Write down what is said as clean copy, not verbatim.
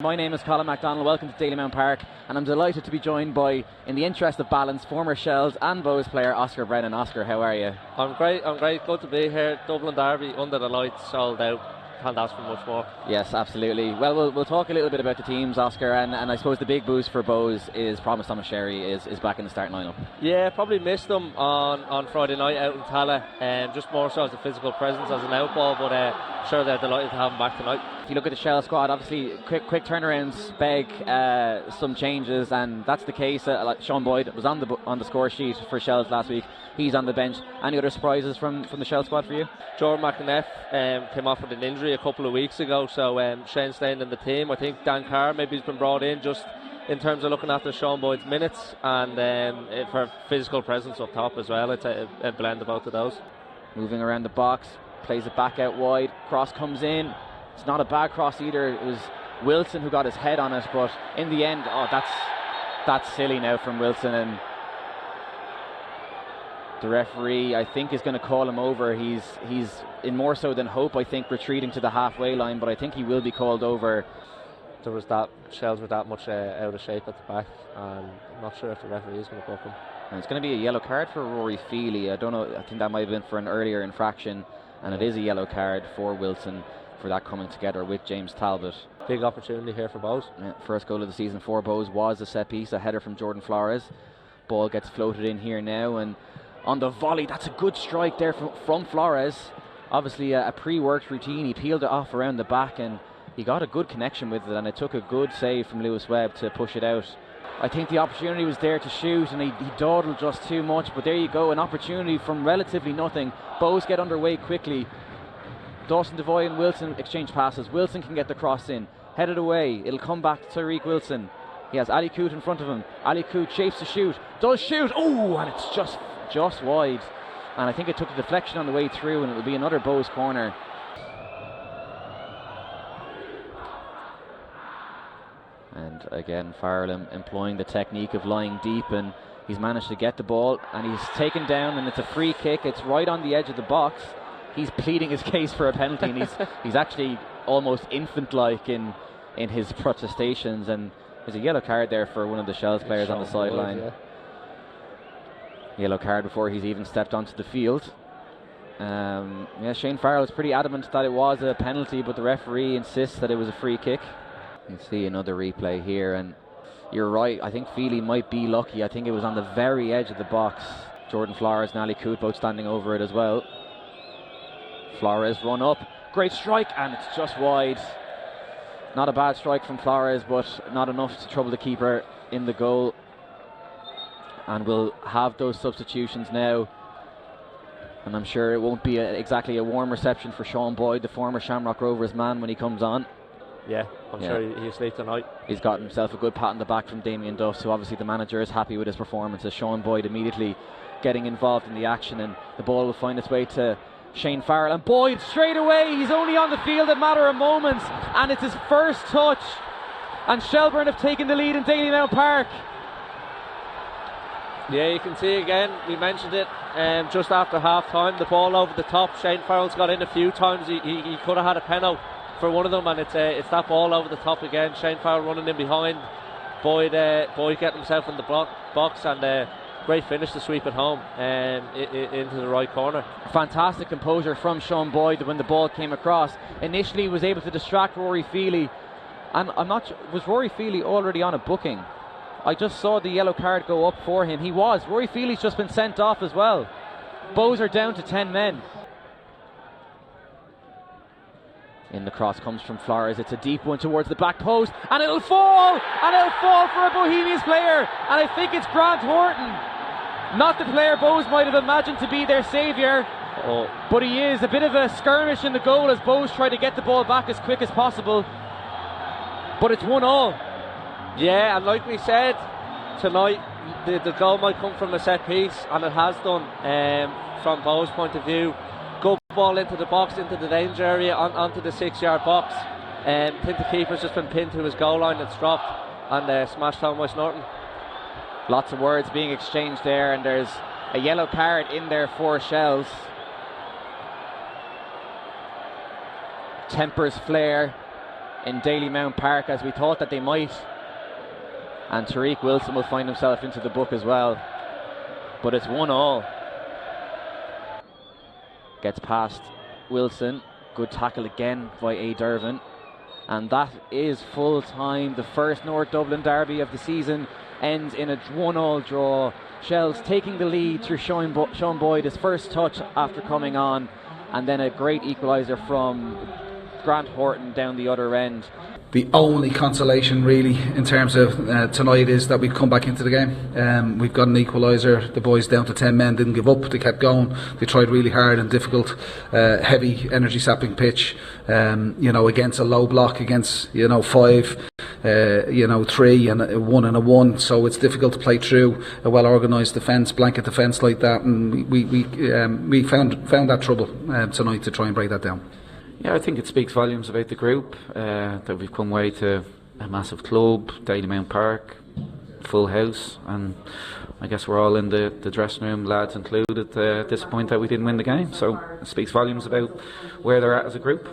My name is Colin MacDonald, welcome to Dalymount Park, and I'm delighted to be joined by, in the interest of balance, former Shells and Bows player Oscar Brennan. Oscar, how are you? I'm great, good to be here. Dublin Derby, under the lights, sold out. Can't ask for much more. Yes, absolutely. Well, we'll talk a little bit about the teams, Oscar, and I suppose the big boost for Bows is Promise Thomas Sherry is back in the starting lineup. Yeah, probably missed him on Friday night out in Tala, just more so as a physical presence as an outball, but sure they're delighted to have him back tonight. If you look at the Shell squad, obviously quick turnarounds beg some changes, and that's the case. Like Sean Boyd was on the score sheet for Shells last week. He's on the bench. Any other surprises from the Shell squad for you? Jordan McInnes came off with an injury a couple of weeks ago, so Shane staying in the team. I think Dan Carr maybe has been brought in just in terms of looking after Sean Boyd's minutes and for physical presence up top as well. It's a blend of both of those. Moving around the box, plays it back out wide. Cross comes in. It's not a bad cross either. It was Wilson who got his head on it, but in the end, that's silly now from Wilson, and the referee, I think, is going to call him over. He's in more so than hope, I think, retreating to the halfway line, but I think he will be called over. Shells were that much out of shape at the back, and I'm not sure if the referee is going to book him. And it's going to be a yellow card for Rory Feely. I don't know, I think that might have been for an earlier infraction, and it is a yellow card for Wilson for that coming together with James Talbot. Big opportunity here for Bows. Yeah, first goal of the season for Bows was a set piece, a header from Jordan Flores. Ball gets floated in here now, and on the volley, that's a good strike there from Flores. Obviously a pre-worked routine. He peeled it off around the back, and he got a good connection with it, and it took a good save from Lewis Webb to push it out. I think the opportunity was there to shoot, and he dawdled just too much, but there you go, an opportunity from relatively nothing. Bows get underway quickly. Dawson Devoy and Wilson exchange passes. Wilson can get the cross in, headed away. It'll come back to Tyreek Wilson. He has Ali Coote in front of him. Ali Coote shapes to shoot, does shoot. Oh, and it's just wide. And I think it took a deflection on the way through, and it will be another Bows corner. And again, Farrell employing the technique of lying deep, and he's managed to get the ball, and he's taken down, and it's a free kick. It's right on the edge of the box. He's pleading his case for a penalty, and he's actually almost infant-like in his protestations, and there's a yellow card there for one of the Shells players on the sideline. Yeah. Yellow card before he's even stepped onto the field. Shane Farrell was pretty adamant that it was a penalty, but the referee insists that it was a free kick. You can see another replay here, and you're right, I think Feely might be lucky. I think it was on the very edge of the box. Jordan Flores and Ali Coote both standing over it as well. Flores run up, great strike, and it's just wide. Not a bad strike from Flores, but not enough to trouble the keeper in the goal. And we'll have those substitutions now, and I'm sure it won't be exactly a warm reception for Sean Boyd, the former Shamrock Rovers man, when he comes on. Yeah, I'm sure he'll sleep tonight. He's got himself a good pat on the back from Damien Duff, so obviously the manager is happy with his performance, as Sean Boyd immediately getting involved in the action, and the ball will find its way to Shane Farrell, and Boyd straight away, he's only on the field a matter of moments, and it's his first touch, and Shelbourne have taken the lead in Dalymount Park. Yeah, you can see again, we mentioned it just after half time, the ball over the top. Shane Farrell's got in a few times. He could have had a penalty for one of them, and it's that ball over the top again. Shane Farrell running in behind. Boyd getting himself in the box, and great finish to sweep it home into the right corner. Fantastic composure from Sean Boyd when the ball came across. Initially he was able to distract Rory Feely, and I'm not sure, was Rory Feely already on a booking? I just saw the yellow card go up for him. He was. Rory Feely's just been sent off as well. Bows are down to 10 men. In the cross comes from Flores. It's a deep one towards the back post, and it'll fall! And it'll fall for a Bohemians player, and I think it's Grant Horton. Not the player Bows might have imagined to be their saviour, but he is. A bit of a skirmish in the goal as Bows try to get the ball back as quick as possible, but it's 1-1. Yeah, and like we said, tonight the goal might come from a set piece, and it has done from Bows' point of view. Good ball into the box, into the danger area, onto the 6-yard box. I think the keeper's just been pinned to his goal line. It's dropped and smashed home by Norton. Lots of words being exchanged there, and there's a yellow card in there for Shells. Tempers flare in Dalymount Park, as we thought that they might. And Tariq Wilson will find himself into the book as well. But it's 1-1. Gets past Wilson. Good tackle again by A. Dervin. And that is full time. The first North Dublin derby of the season ends in a 1-1 draw. Shells taking the lead through Sean Boyd, his first touch after coming on, and then a great equaliser from Grant Horton down the other end. The only consolation really in terms of tonight is that we've come back into the game. We've got an equaliser. The boys down to 10 men didn't give up. They kept going. They tried really hard and difficult, heavy, energy sapping pitch. Against a low block, against 5, 3 and 1 and a 1. So it's difficult to play through a well organised defence, blanket defence like that. And we found that trouble tonight to try and break that down. Yeah, I think it speaks volumes about the group, that we've come away to a massive club, Dalymount Park, full house, and I guess we're all in the dressing room, lads included, disappointed that we didn't win the game. So it speaks volumes about where they're at as a group.